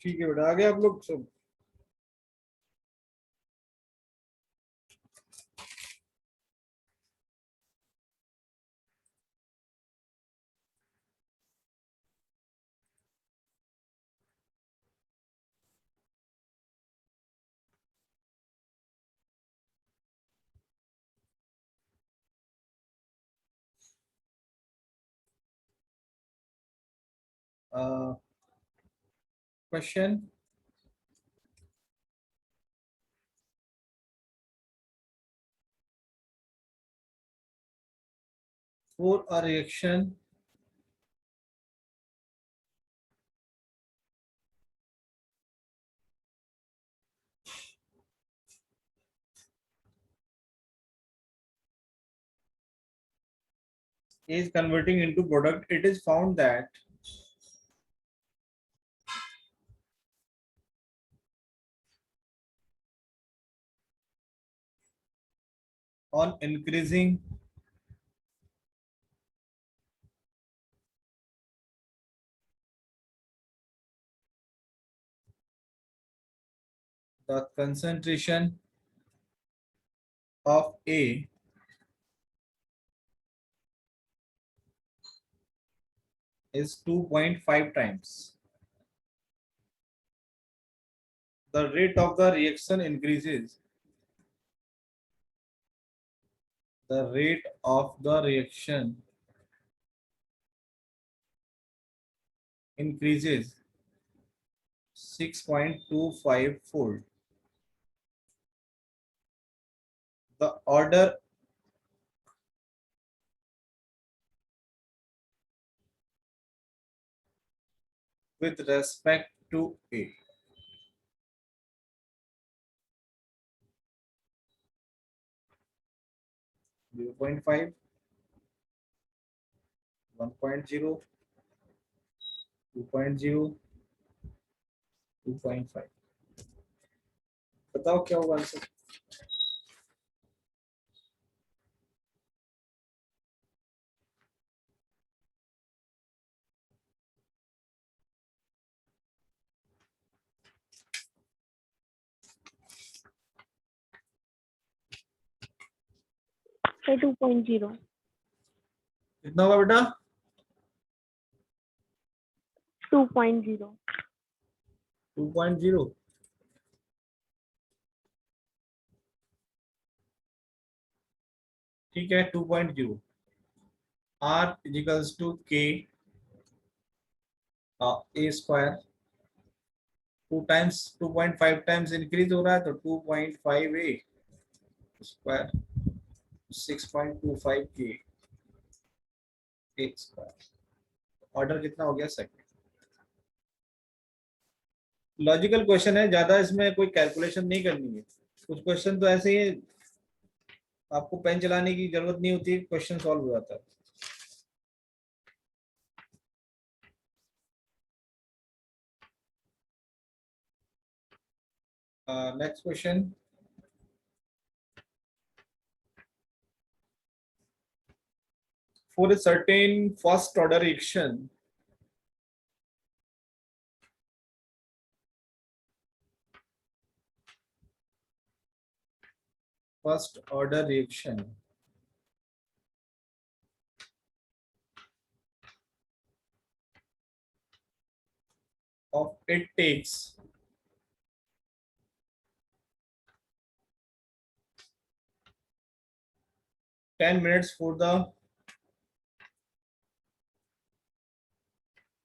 ठीक है बेटा, आगे आप लोग सब। Question for a reaction is converting into product, it is found that on increasing the concentration of A is 2.5 times. The rate of the reaction increases. The rate of the reaction increases 6.25 fold. The order with respect to A. Zero point 0.5, 1.0, 2.0, 2.5. बताओ क्या होगा answer? है 2.0 कितना होगा बेटा? 2.0 2.0. ठीक है, 2.0. R equals to K A square 2 times 2.5 times increase हो रहा है तो 2.5 A square 6.25 K A square. Order कितना हो गया? सेकंड. लॉजिकल क्वेश्चन है, ज्यादा इसमें कोई कैलकुलेशन नहीं करनी है. कुछ क्वेश्चन तो ऐसे ही आपको पेन चलाने की जरूरत नहीं होती, क्वेश्चन सॉल्व हो जाता है. Next question. For a certain first order reaction, first order reaction of it takes 10 minutes for the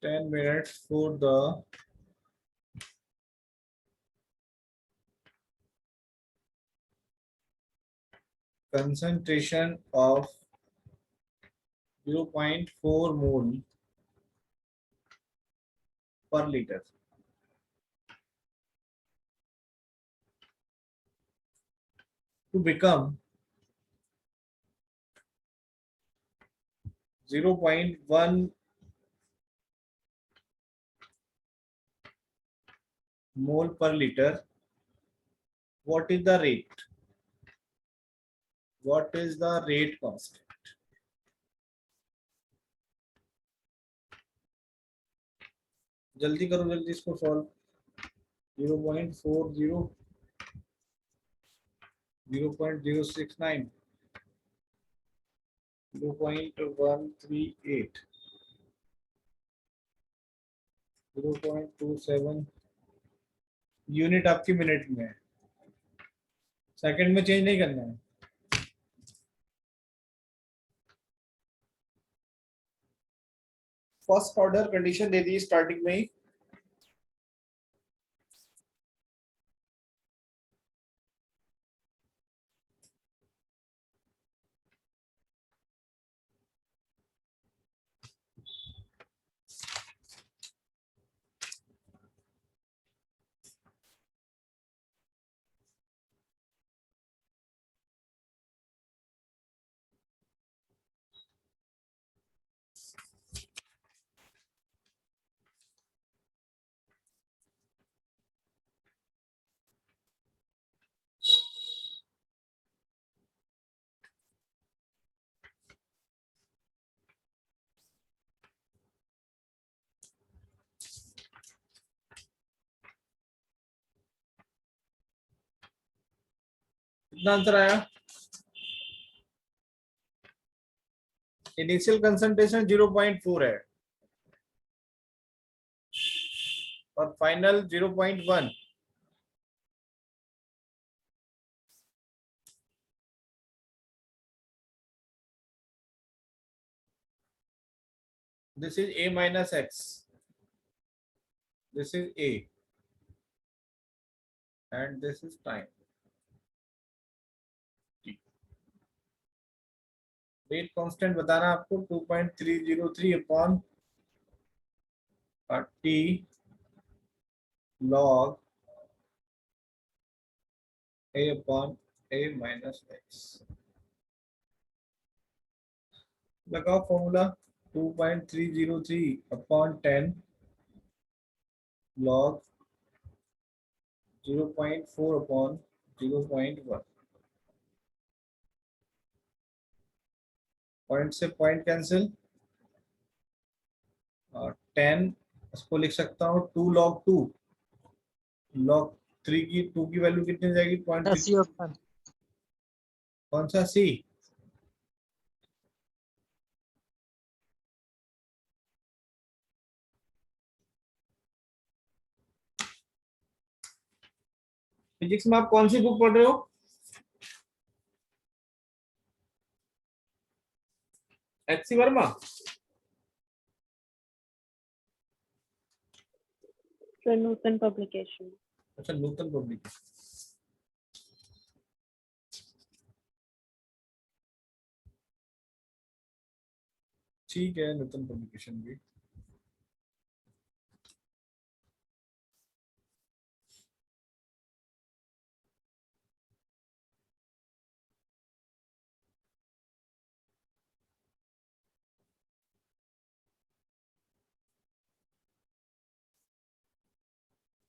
10 minutes for the concentration of 0.4 mole per liter to become 0.1 mole per liter. What is the rate? What is the rate constant? जल्दी करो, जल्दी इसको solve. 0.40, 0.069, 0.138, 0.27। Unit आपकी minute में है, second में change नहीं करना है। First order condition they the starting में ही। कितना आंसर आया? इनिशियल कंसंट्रेशन 0.4 है और final 0.1। This is a minus x, this is a, and this is time। Rate constant बताना आपको 2.303 upon T log a upon a minus x। लगाओ formula 2.303 upon 10 log 0.4 upon 0.1। Point से point cancel, और 10 इसको लिख सकता हूँ 2 लॉग 2, लॉग 3 की 2 की वैल्यू कितनी हो जाएगी? 0.3। C option. कौन सा सी? फिजिक्स में आप कौन सी बुक पढ़ रहे हो? एच.सी. वर्मा? So Newton publication. अच्छा, नूतन पब्लिक। ठीक है, नूतन पब्लिकेशन भी।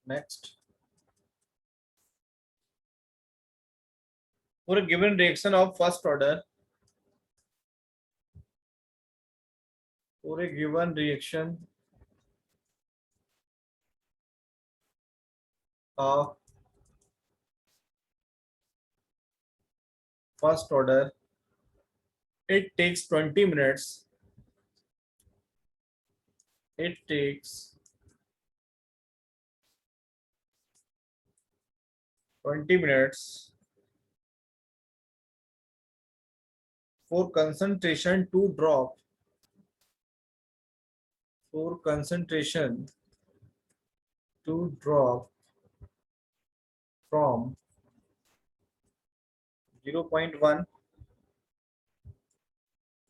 Next, for a given reaction of first order, for a given reaction of first order, it takes 20 minutes. It takes 20 minutes for concentration to drop, for concentration to drop from 0.1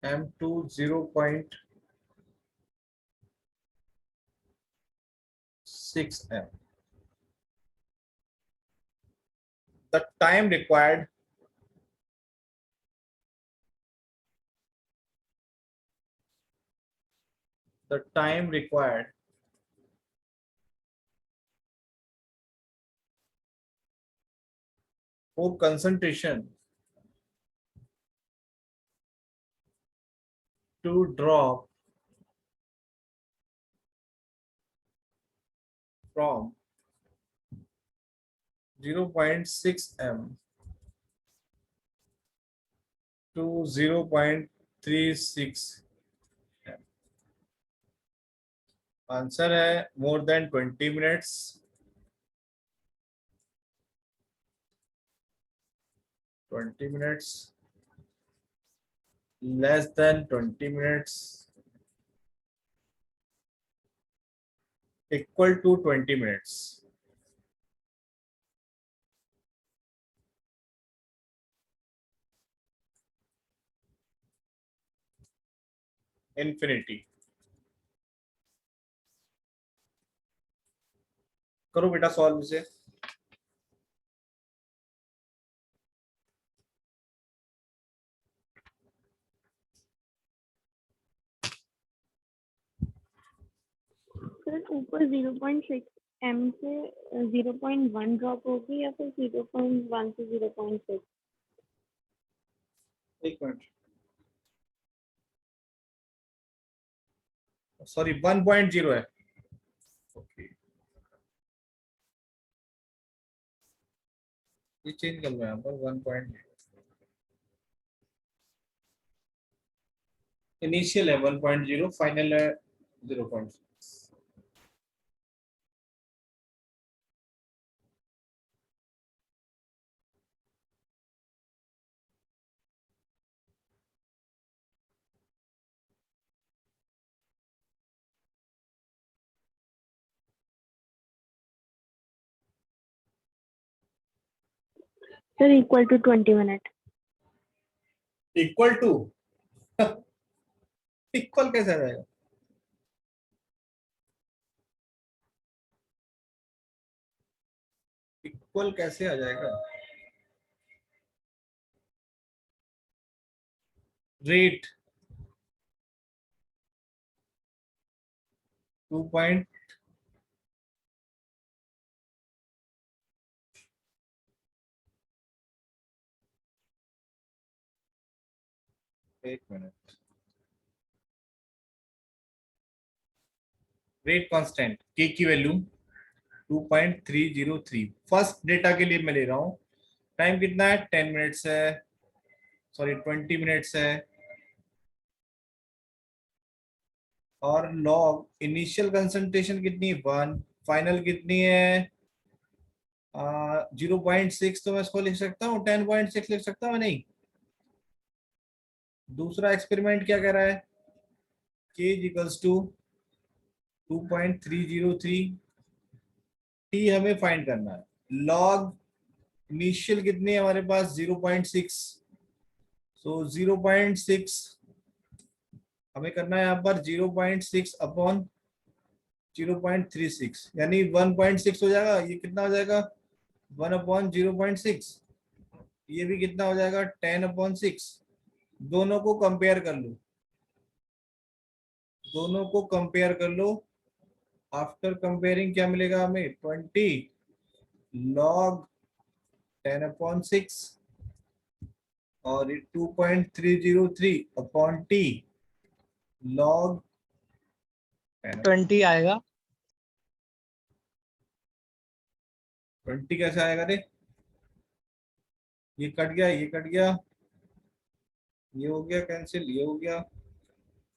m to 0.6 m. The time required for concentration to drop from 0.6 m to 0.36 m। Answer है more than 20 minutes, 20 minutes, less than 20 minutes, equal to 20 minutes. Infinity. करो बेटा solve इसे। Sir ऊपर 0.6 m से 0.1 drop होगी या फिर 0.1 से 0.6? एक मिनट, सॉरी 1.0 है। ओके, ये चेंज कर लो यहाँ पर 1.0। इनिशियल है 1.0, फाइनल है 0.6। Sir equal to 20 minute. Equal to equal कैसे आ जाएगा? इक्वल कैसे आ जाएगा? रेट 2. एक मिनट, रेट कांस्टेंट के की वैल्यू 2.303। फर्स्ट डेटा के लिए मैं ले रहा हूँ। टाइम कितना है? 10 मिनट्स है, सॉरी 20 मिनट्स है। और लॉग इनिशियल कंसंट्रेशन कितनी है? 1। फाइनल कितनी है? 0.6। तो मैं इसको लिख सकता हूँ 10.6 लिख सकता हूँ नहीं? दूसरा एक्सपेरिमेंट क्या कह रहा है? k equals to 2.303। टी हमें फाइंड करना है। लॉग इनिशियल कितनी है हमारे पास? 0.6। सो 0.6 हमें करना है यहाँ पर 0.6 अपॉन 0.36, यानी 1.6 हो जाएगा। ये कितना हो जाएगा? 1/0.6। ये भी कितना हो जाएगा? 10/6। दोनों को कंपेयर कर लो, दोनों को कंपेयर कर लो। आफ्टर कंपेयरिंग क्या मिलेगा हमें? 20 लॉग 10/6 और 2.303 अपॉन टी लॉग 20 आएगा। 20 कैसे आएगा रे? ये कट गया, ये कट गया, ये हो गया कैंसिल, ये हो गया।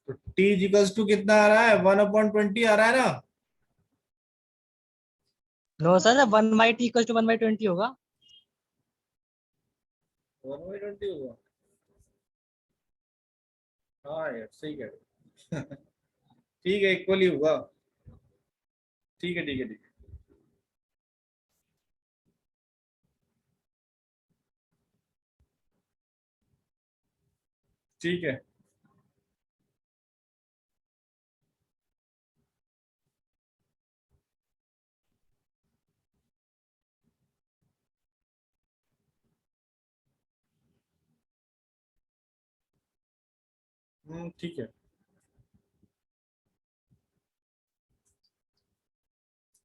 तो t इक्वल्स टू कितना आ रहा है? 1/20 आ रहा है ना? नो सर, 1/t = 1/20 होगा। 1/20 होगा। हाँ यार सही कह रहे हो। ठीक है, इक्वल ही होगा। ठीक है ठीक है ठीक है। ठीक है। ठीक है।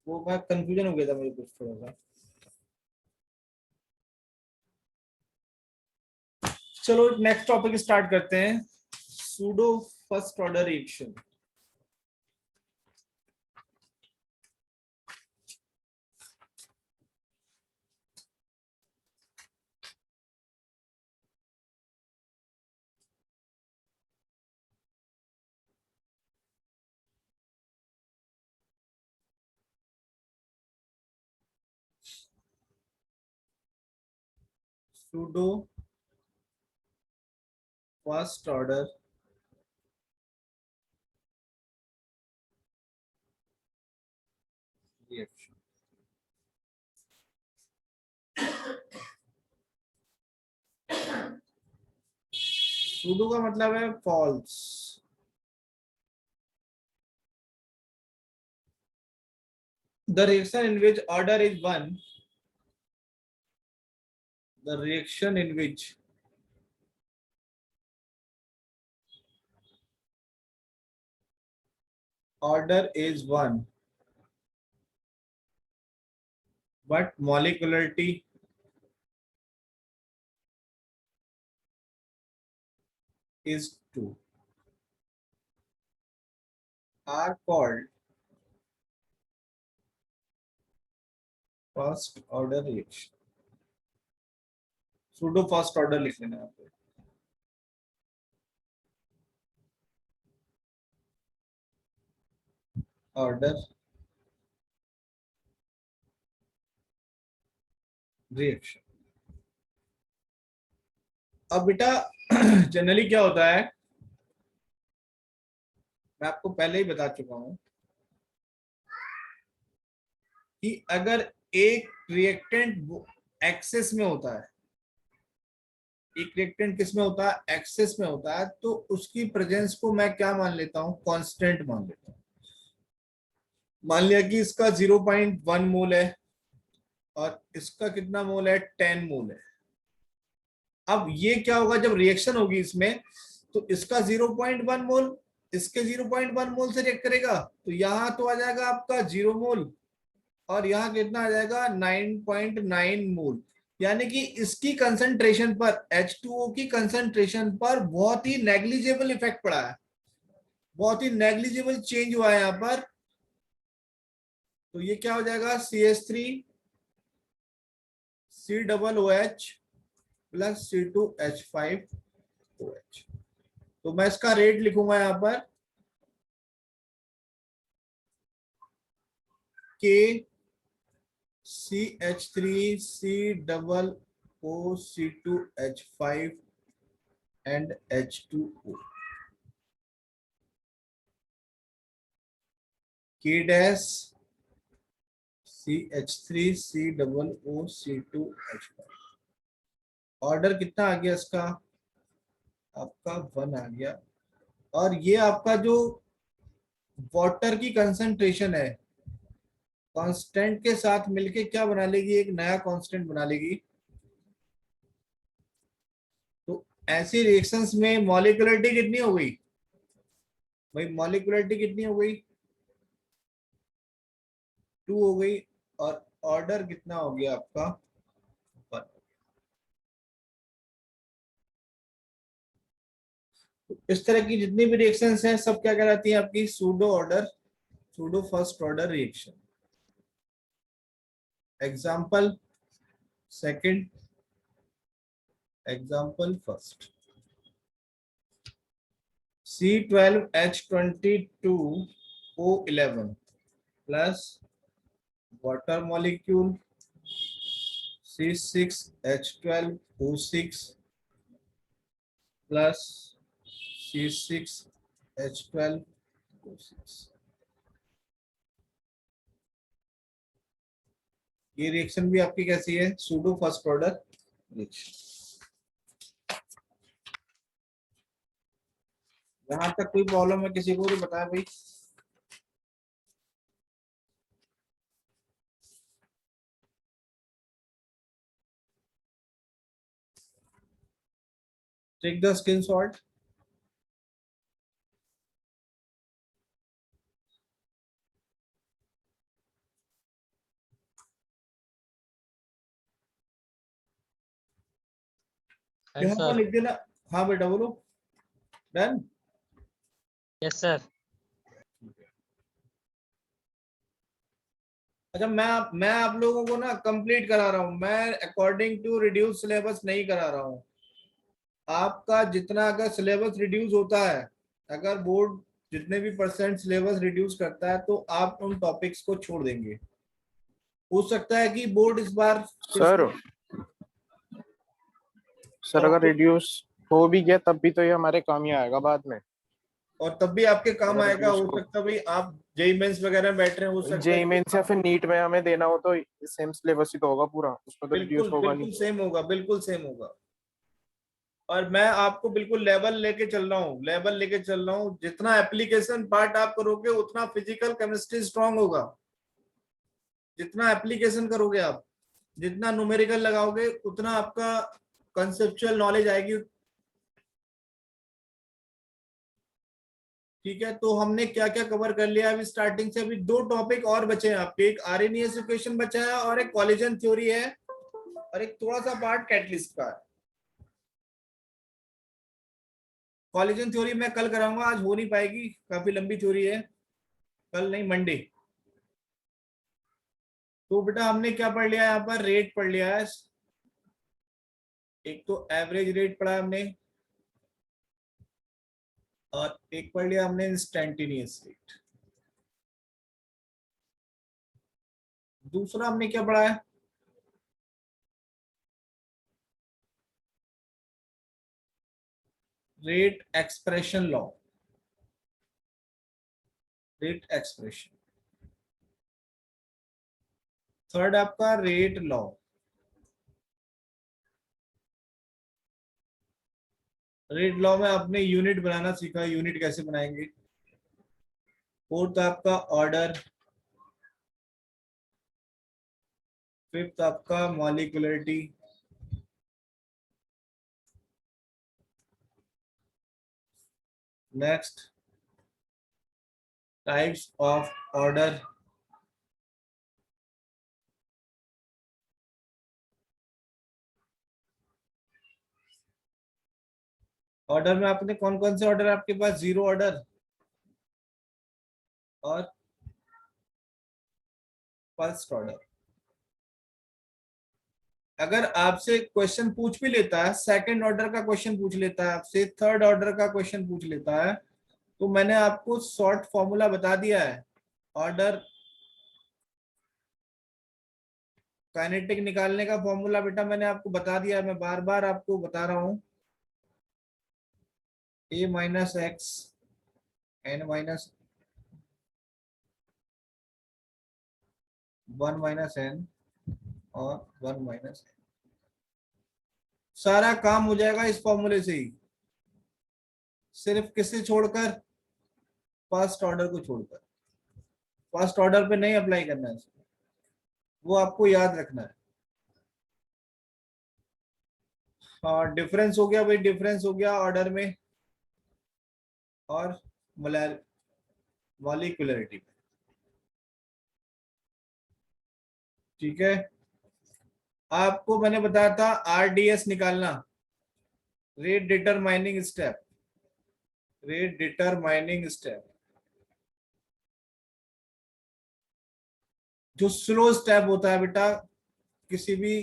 वो मैं कंफ्यूजन हो गया था मुझे कुछ थोड़ा सा। चलो नेक्स्ट टॉपिक स्टार्ट करते हैं। Pseudo first order reaction. pseudo first order reaction. pseudo का मतलब है false. The reaction in which order is 1, the reaction in which order is 1 but molecularity is 2 are called first order reaction. pseudo first order लिख लेना यहाँ पे. order reaction. अब बेटा generally क्या होता है, मैं आपको पहले ही बता चुका हूं कि अगर एक रिएक्टेंट एक्सेस में होता है, एक रिएक्टेंट किस में होता है, एक्सेस में होता है, तो उसकी प्रेजेंस को मैं क्या मान लेता हूं, कांस्टेंट मान लेता हूं. मान लिया कि इसका 0.1 मोल है और इसका कितना मोल है, 10 मोल है. अब ये क्या होगा, जब रिएक्शन होगी इसमें तो इसका 0.1 मोल इसके 0.1 मोल से रिएक्ट करेगा, तो यहां तो आ जाएगा आपका 0 मोल और यहाँ कितना आ जाएगा 9.9 मोल. यानी कि इसकी कंसंट्रेशन पर, H2O की कंसंट्रेशन पर बहुत ही नेग्लिजिबल इफेक्ट पड़ा है, बहुत ही नेग्लिजिबल चेंज हुआ है यहाँ पर. तो ये क्या हो जाएगा, CH3 COOH प्लस C2H5OH. तो मैं इसका रेट लिखूंगा यहाँ पर K CH3 COO C2H5 and H2O. K dash CH3 COO C2H5. Order कितना आ गया इसका, आपका 1 आ गया. और ये आपका जो वाटर की कंसंट्रेशन है कांस्टेंट के साथ मिलके क्या बना लेगी, एक नया कांस्टेंट बना लेगी. तो ऐसी रिएक्शंस में मॉलिक्यूलरिटी कितनी हो गई भाई, मॉलिक्यूलरिटी कितनी हो गई, 2 हो गई. और ऑर्डर कितना हो गया आपका, 1. तो इस तरह की जितनी भी रिएक्शंस हैं सब क्या कहलाती है आपकी, pseudo order, pseudo first order reaction. Example second, example first. C12H22O11 plus water molecule C6H12O6 plus C6H12O6. ये रिएक्शन भी आपकी कैसी है, सूडो फर्स्ट ऑर्डर रिएक्शन. यहां तक कोई प्रॉब्लम है किसी को, तो बताया भाई. Take the screenshot. यहाँ पर लिख देना. हाँ बेटा बोलो. डन. Yes sir. अच्छा मैं आप लोगों को ना कंप्लीट करा रहा हूँ, मैं अकॉर्डिंग टू रिड्यूस सिलेबस नहीं करा रहा हूँ. आपका जितना अगर सिलेबस रिड्यूस होता है, अगर बोर्ड जितने भी % सिलेबस रिड्यूस करता है, तो आप उन टॉपिक्स को छोड़ देंगे. हो सकता है कि बोर्ड इस बार सर सर अगर Okay. रिड्यूस हो भी गया तब भी तो ये हमारे काम ही आएगा बाद में। और तब भी आपके काम अगर आएगा, reduce हो को सकता है भाई आप जेई मेंस वगैरह में बैठ रहे हैं, हो सकता है जेई कि मेंस या फिर नीट में हमें देना हो तो सेम सिलेबस ही तो होगा पूरा, उसमें तो रिड्यूस बिल्कुल होगा बिल्कुल नहीं। सेम होगा, बिल्कुल सेम होगा। और मैं आपको बिल्कुल लेवल लेके चल रहा हूँ, लेवल लेके चल रहा हूँ। जितना एप्लीकेशन पार्ट आप करोगे उतना फिजिकल केमिस्ट्री स्ट्रांग होगा। जितना एप्लीकेशन करोगे आप, जितना न्यूमेरिकल लगाओगे, उतना आपका कंसेप्चुअल नॉलेज आएगी। ठीक है, तो हमने क्या क्या कवर कर लिया अभी स्टार्टिंग से। अभी दो टॉपिक और बचे हैं आपके, एक आरएनएस इक्वेशन बचा है और एक कोलिजन थ्योरी है, और एक थोड़ा सा पार्ट कैटलिस्ट का है। कोलिजन थ्योरी मैं कल कराऊंगा, आज हो नहीं पाएगी, काफी लंबी थ्योरी है। कल नहीं, मंडे। तो बेटा हमने क्या पढ़ लिया, यहाँ पर रेट पढ़ लिया है। एक तो एवरेज रेट पढ़ा हमने, और एक पढ़ लिया हमने इंस्टेंटेनियस रेट। दूसरा हमने क्या पढ़ा है, rate expression law, rate expression. Third आपका रेट लॉ। रेट लॉ में आपने यूनिट बनाना सीखा, यूनिट कैसे बनाएंगे। फोर्थ आपका ऑर्डर। फिफ्थ आपका molecularity. Next types of order. Order में आपने कौन कौन से ऑर्डर आपके पास, जीरो ऑर्डर और फर्स्ट ऑर्डर। अगर आपसे क्वेश्चन पूछ भी लेता है, सेकंड ऑर्डर का क्वेश्चन पूछ लेता है आपसे, थर्ड ऑर्डर का क्वेश्चन पूछ लेता है, तो मैंने आपको शॉर्ट फॉर्मूला बता दिया है। ऑर्डर काइनेटिक निकालने का फॉर्मूला बेटा मैंने आपको बता दिया है, मैं बार बार आपको बता रहा हूं। a minus x n minus 1 minus n और 1 माइनस n। सारा काम हो जाएगा इस फॉर्मूले से ही, सिर्फ किसे छोड़कर, फर्स्ट ऑर्डर को छोड़कर। फर्स्ट ऑर्डर पे नहीं अप्लाई करना है, वो आपको याद रखना है। हाँ, डिफरेंस हो गया भाई, डिफरेंस हो गया ऑर्डर में और मॉलिक्यूलरिटी में। ठीक है, आपको मैंने बताया था आरडीएस निकालना, rate determining step, rate determining step. जो स्लो स्टेप होता है बेटा किसी भी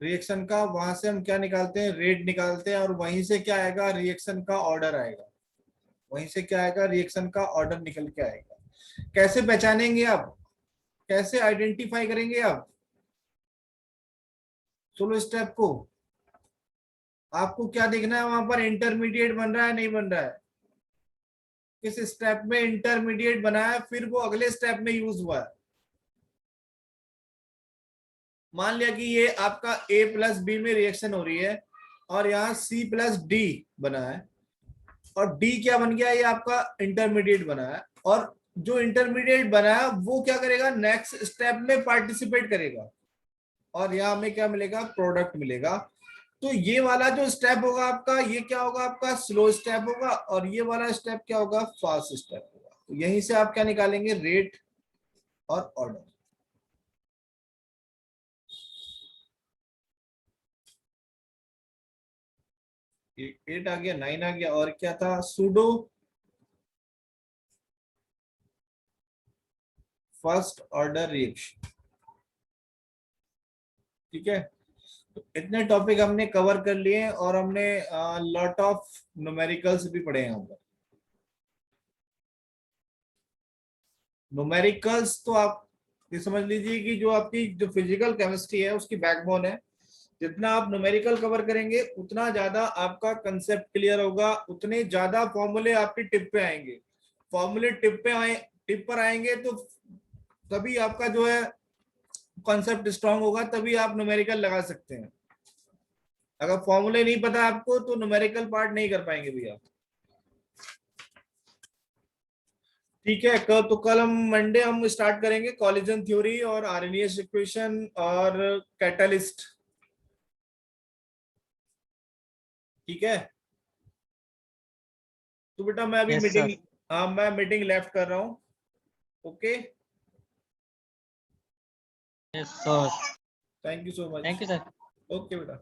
रिएक्शन का, वहां से हम क्या निकालते हैं, रेट निकालते हैं, और वहीं से क्या आएगा, रिएक्शन का ऑर्डर आएगा। वहीं से क्या आएगा, रिएक्शन का ऑर्डर निकल के आएगा। कैसे पहचानेंगे आप, कैसे आइडेंटिफाई करेंगे आप स्लो स्टेप को। आपको क्या देखना है, वहां पर इंटरमीडिएट बन रहा है नहीं बन रहा है, किस स्टेप में इंटरमीडिएट बना है, फिर वो अगले स्टेप में यूज हुआ है। मान लिया कि ये आपका A प्लस बी में रिएक्शन हो रही है, और यहाँ C प्लस डी बना है, और D क्या बन गया, ये आपका इंटरमीडिएट बना है। और जो इंटरमीडिएट बना है वो क्या करेगा, नेक्स्ट स्टेप में पार्टिसिपेट करेगा, और यहाँ हमें क्या मिलेगा, प्रोडक्ट मिलेगा। तो ये वाला जो स्टेप होगा आपका, ये क्या होगा, आपका स्लो स्टेप होगा, और ये वाला स्टेप क्या होगा, फास्ट स्टेप होगा। तो यहीं से आप क्या निकालेंगे, रेट और ऑर्डर। एट आ गया, 9 आ गया, और क्या था, सूडो फर्स्ट ऑर्डर रिएक्शन। ठीक है, तो इतने टॉपिक हमने कवर कर लिए, और हमने लॉट ऑफ न्यूमेरिकल्स भी पढ़े हैं यहाँ पर। न्यूमेरिकल्स तो आप ये समझ लीजिए कि जो आपकी जो फिजिकल केमिस्ट्री है उसकी बैकबोन है। जितना आप न्यूमेरिकल कवर करेंगे उतना ज्यादा आपका कंसेप्ट क्लियर होगा, उतने ज्यादा फॉर्मूले आपकी टिप पे आएंगे। फॉर्मूले टिप पर आएंगे तो तभी आपका जो है कॉन्सेप्ट स्ट्रांग होगा, तभी आप न्यूमेरिकल लगा सकते हैं। अगर फॉर्मूले नहीं पता आपको तो न्यूमेरिकल पार्ट नहीं कर पाएंगे भैया। ठीक है, तो कल हम मंडे हम स्टार्ट करेंगे कॉलिजन थ्योरी और आरएनएस इक्वेशन और कैटलिस्ट। ठीक है, तो बेटा मैं अभी Yes, मीटिंग, sir. हाँ मैं मीटिंग लेफ्ट कर रहा हूँ। Okay, Yes, sir. Thank you so much. Thank you, sir. Okay बेटा।